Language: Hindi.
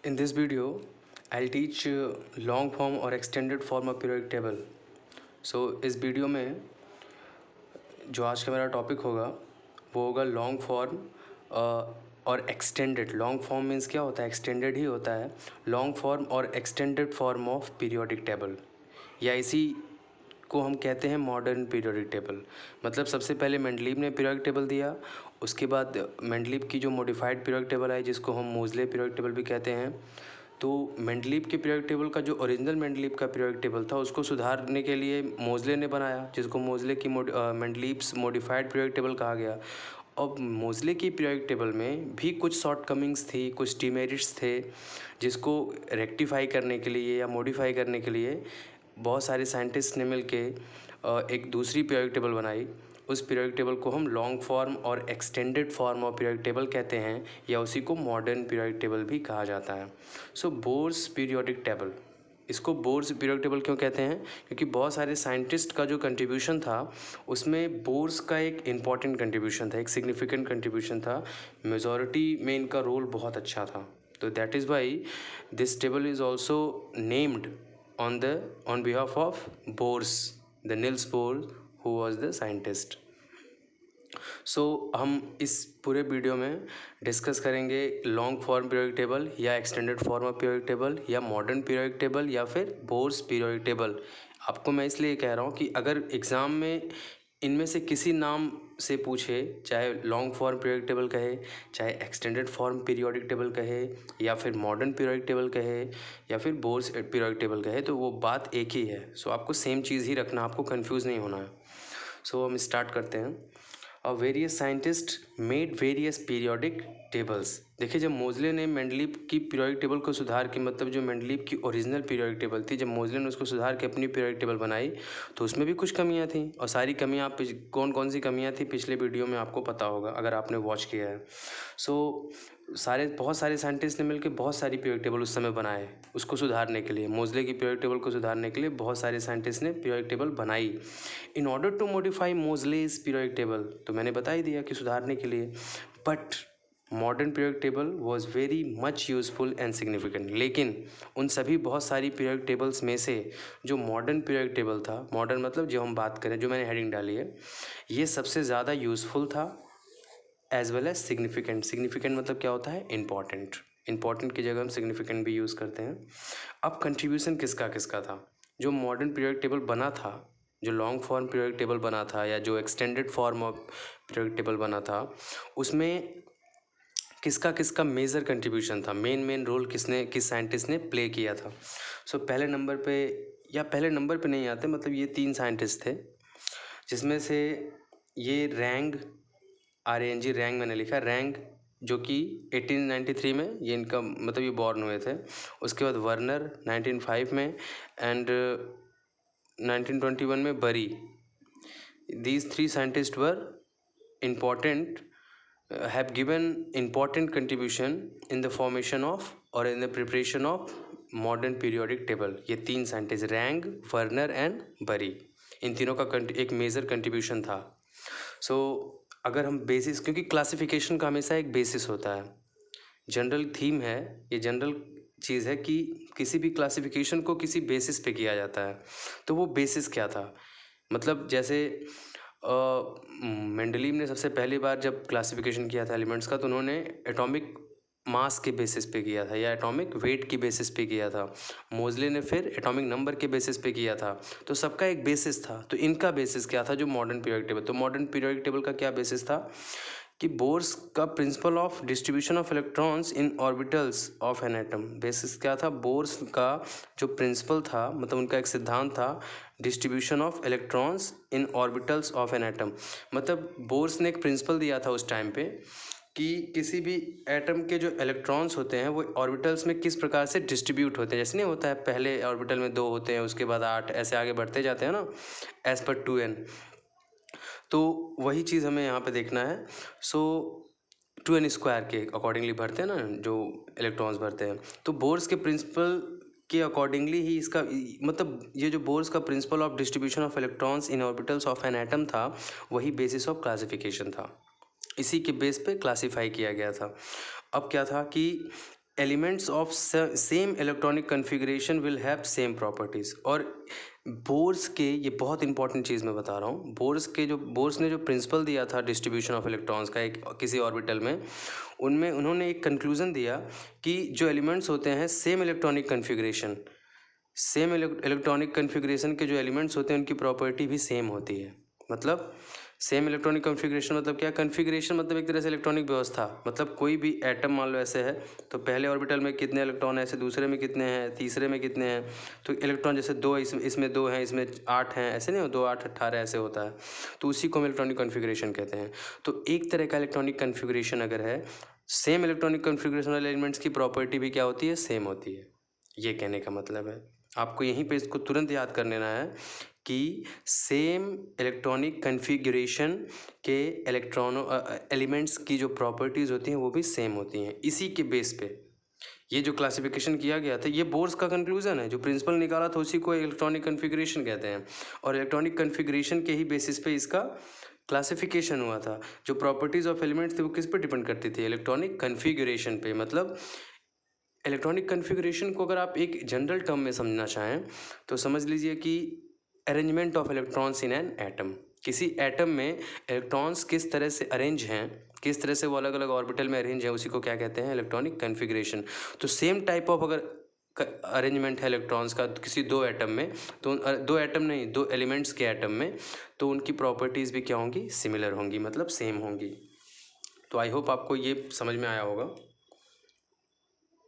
In this video, I'll teach long form or extended form of periodic table. So इस वीडियो में जो आज का मेरा टॉपिक होगा वो होगा लॉन्ग फॉर्म और एक्सटेंडेड। लॉन्ग फॉर्म मीन्स क्या होता है, एक्सटेंडेड ही होता है। लॉन्ग फॉर्म और extended form of periodic table, या इसी को हम कहते हैं मॉडर्न पीरियोडिक टेबल। मतलब सबसे पहले मेंडलीव ने पीरियोडिक टेबल दिया, उसके बाद मेंडलीव की जो मॉडिफाइड पीरियोडिक टेबल आई जिसको हम मोज़ले पीरियोडिक टेबल भी कहते हैं। तो मेंडलीव के पीरियोडिक टेबल का जो ओरिजिनल मेंडलीव का पीरियोडिक टेबल था उसको सुधारने के लिए मोज़ले ने बनाया, जिसको मोज़ले की मेंडलीव्स मॉडिफाइड पीरियोडिक टेबल कहा गया। अब मोज़ले की पीरियोडिक टेबल में भी कुछ शॉर्टकमिंग्स थी, कुछ डिमेरिट्स थे, जिसको रेक्टिफाई करने के लिए या मॉडिफाई करने के लिए बहुत सारे साइंटिस्ट ने मिलके एक दूसरी पीरियोडिक टेबल बनाई। उस पीरियोडिक टेबल को हम लॉन्ग फॉर्म और extended form of periodic table कहते हैं, या उसी को मॉडर्न पीरियोडिक टेबल भी कहा जाता है। सो बोर्स पीरियोडिक टेबल, इसको बोर्स पीरियोडिक टेबल क्यों कहते हैं? क्योंकि बहुत सारे साइंटिस्ट का जो कंट्रीब्यूशन था उसमें बोर्स का एक इम्पॉर्टेंट कंट्रीब्यूशन था, एक सिग्निफिकेंट कंट्रीब्यूशन था। मेजॉरिटी में इनका रोल बहुत अच्छा था। तो that is why this table is also named on behalf of Bohr's, the Niels Bohr, who was the scientist. सो हम इस पूरे वीडियो में डिस्कस करेंगे लॉन्ग फॉर्म पीरियोडिक टेबल या extended form of periodic table या मॉडर्न पीरियोडिक टेबल या फिर बोर्स पीरियोडिक टेबल। आपको मैं इसलिए कह रहा हूँ कि अगर एग्ज़ाम में इनमें से किसी नाम से पूछे, चाहे लॉन्ग फॉर्म पीरियोडिक टेबल कहे, चाहे एक्सटेंडेड फॉर्म पीरियोडिक टेबल कहे, या फिर मॉडर्न पीरियोडिक टेबल कहे, या फिर बोर्स पीरियोडिक टेबल कहे, तो वो बात एक ही है। सो आपको सेम चीज़ ही रखना, आपको कंफ्यूज नहीं होना है। सो हम स्टार्ट करते हैं। Various scientist made various periodic tables. देखिए, जब मोज़ले ने मेंडलीव की पीरियोडिक टेबल को सुधार के, मतलब जो मेंडलीव की ओरिजिनल पीरियोडिक टेबल थी, जब मोज़ले ने उसको सुधार के अपनी पीरियोडिक टेबल बनाई तो उसमें भी कुछ कमियां थी। और सारी कमियां आप कौन कौन सी कमियां थी पिछले वीडियो में आपको पता होगा अगर आपने वॉच किया है। सो बहुत सारे साइंटिस्ट ने मिलकर बहुत सारी पीरियोडिक टेबल उस समय बनाए उसको सुधारने के लिए। मोज़ले की पीरियोडिक टेबल को सुधारने के लिए बहुत सारे साइंटिस्ट ने पीरियोडिक टेबल बनाई in order to modify Moseley's periodic table. तो मैंने बता ही दिया कि सुधारने के लिए। But modern periodic table was very much useful and significant. लेकिन उन सभी बहुत सारी पीरियोडिक टेबल्स में से जो मॉडर्न पीरियोडिक टेबल था, मॉडर्न मतलब जो हम बात करें, जो मैंने हेडिंग डाली है, ये सबसे ज़्यादा यूज़फुल था as well as significant. Significant मतलब क्या होता है? इंपॉर्टेंट। इंपॉर्टेंट की जगह हम सिग्निफिकेंट भी यूज़ करते हैं। अब कंट्रीब्यूशन किसका किसका था? जो मॉडर्न पीरियोडिक टेबल बना था, जो लॉन्ग फॉर्म पीरियोडिक टेबल बना था, या जो extended form of periodic table बना था, उसमें किसका किसका मेजर कंट्रीब्यूशन था? मेन रोल किस साइंटिस्ट ने प्ले किया था? सो पहले नंबर पे, या पहले नंबर पे नहीं आते, मतलब ये 3 साइंटिस्ट थे, जिसमें से ये रैंग, RANG, रैंग मैंने लिखा, रैंग, जो कि 1893 में ये इनका मतलब ये बॉर्न हुए थे। उसके बाद वर्नर 1905 में, एंड 1921 में बरी। These 3 scientist were important, have given important contribution in the formation of or in the preparation of modern periodic table। ये 3 साइंटिस्ट, रैंग, वर्नर एंड बरी, इन तीनों का एक मेजर कंट्रीब्यूशन था। सो अगर हम बेसिस, क्योंकि क्लासिफिकेशन का हमेशा एक बेसिस होता है, जनरल थीम है, ये जनरल चीज़ है कि किसी भी क्लासिफिकेशन को किसी बेसिस पे किया जाता है। तो वो बेसिस क्या था? मतलब जैसे मेंडलीव ने सबसे पहली बार जब क्लासिफिकेशन किया था एलिमेंट्स का, तो उन्होंने एटॉमिक मास के बेसिस पे किया था या एटॉमिक वेट की बेसिस पे किया था। मोज़ले ने फिर एटॉमिक नंबर के बेसिस पे किया था। तो सबका एक बेसिस था। तो इनका बेसिस क्या था? जो मॉडर्न पीरियोडिक टेबल, तो मॉडर्न पीरियोडिक टेबल का क्या बेसिस था कि बोर्स का principle of distribution of electrons in orbitals of an atom. Basis क्या था? बोर्स का जो प्रिंसिपल था, मतलब उनका एक सिद्धांत था, distribution of electrons in orbitals of an atom. मतलब बोर्स ने एक प्रिंसिपल दिया था उस टाइम पे कि किसी भी एटम के जो इलेक्ट्रॉन्स होते हैं वो ऑर्बिटल्स में किस प्रकार से डिस्ट्रीब्यूट होते हैं। जैसे नहीं होता है, पहले ऑर्बिटल में 2 होते हैं, उसके बाद 8, ऐसे आगे बढ़ते जाते हैं ना, एज पर 2n। तो वही चीज़ हमें यहाँ पे देखना है। सो 2n स्क्वायर के अकॉर्डिंगली भरते हैं ना, जो इलेक्ट्रॉन्स भरते हैं। तो बोर्स के प्रिंसिपल के अकॉर्डिंगली ही इसका मतलब, ये जो बोर्स का principle of distribution of electrons in orbitals of an atom था, वही बेसिस ऑफ क्लासिफिकेशन था। इसी के बेस पे क्लासीफाई किया गया था। अब क्या था कि elements of same electronic configuration will have same properties. और बोर्स के, ये बहुत इंपॉर्टेंट चीज़ मैं बता रहा हूँ, बोर्स ने जो प्रिंसिपल दिया था डिस्ट्रीब्यूशन ऑफ इलेक्ट्रॉन्स का एक किसी ऑर्बिटल में, उनमें उन्होंने एक कंक्लूज़न दिया कि जो एलिमेंट्स होते हैं सेम इलेक्ट्रॉनिक कन्फिग्रेशन के जो एलिमेंट्स होते हैं उनकी प्रॉपर्टी भी सेम होती है। मतलब सेम इलेक्ट्रॉनिक कन्फिग्रेशन मतलब क्या? कन्फिग्रेशन मतलब एक तरह से इलेक्ट्रॉनिक व्यवस्था। मतलब कोई भी एटम मान लो ऐसे है, तो पहले ऑर्बिटल में कितने इलेक्ट्रॉन है, ऐसे दूसरे में कितने हैं, तीसरे में कितने हैं। तो इलेक्ट्रॉन जैसे दो, इसमें 2 हैं, इसमें 8 हैं, ऐसे नहीं हो, 2 8 18 ऐसे होता है। तो उसी को हम इलेक्ट्रॉनिक कन्फिग्रेशन कहते हैं। तो एक तरह का इलेक्ट्रॉनिक कन्फिग्रेशन अगर है, सेम इलेक्ट्रॉनिक कन्फिग्रेशन वाले एलिमेंट्स की प्रॉपर्टी भी क्या होती है? सेम होती है। ये कहने का मतलब है। आपको यहीं पे इसको तुरंत याद कर लेना है कि सेम इलेक्ट्रॉनिक कन्फिग्रेशन के एलिमेंट्स की जो प्रॉपर्टीज़ होती हैं वो भी सेम होती हैं। इसी के बेस पे ये जो क्लासिफिकेशन किया गया था, ये बोर्स का कंक्लूजन है। जो प्रिंसिपल निकाला था उसी को इलेक्ट्रॉनिक कन्फिग्रेशन कहते हैं। और इलेक्ट्रॉनिक कन्फिग्रेशन के ही बेसिस पे इसका क्लासिफिकेशन हुआ था। जो प्रॉपर्टीज़ ऑफ एलिमेंट्स थे वो किस पे डिपेंड करती थी? इलेक्ट्रॉनिक कन्फिग्रेशन पे। मतलब इलेक्ट्रॉनिक कन्फिग्रेशन को अगर आप एक जनरल टर्म में समझना चाहें तो समझ लीजिए कि arrangement of electrons in an atom. किसी एटम में इलेक्ट्रॉन्स किस तरह से अरेंज हैं, किस तरह से वो अलग अलग ऑर्बिटल में अरेंज हैं, उसी को क्या कहते हैं? Electronic configuration. तो सेम टाइप ऑफ अगर अरेंजमेंट है इलेक्ट्रॉन्स का किसी दो एटम में, तो दो एटम नहीं, दो एलिमेंट्स के एटम में, तो उनकी प्रॉपर्टीज़ भी क्या होंगी? सिमिलर होंगी, मतलब सेम होंगी। तो आई होप आपको ये समझ में आया होगा।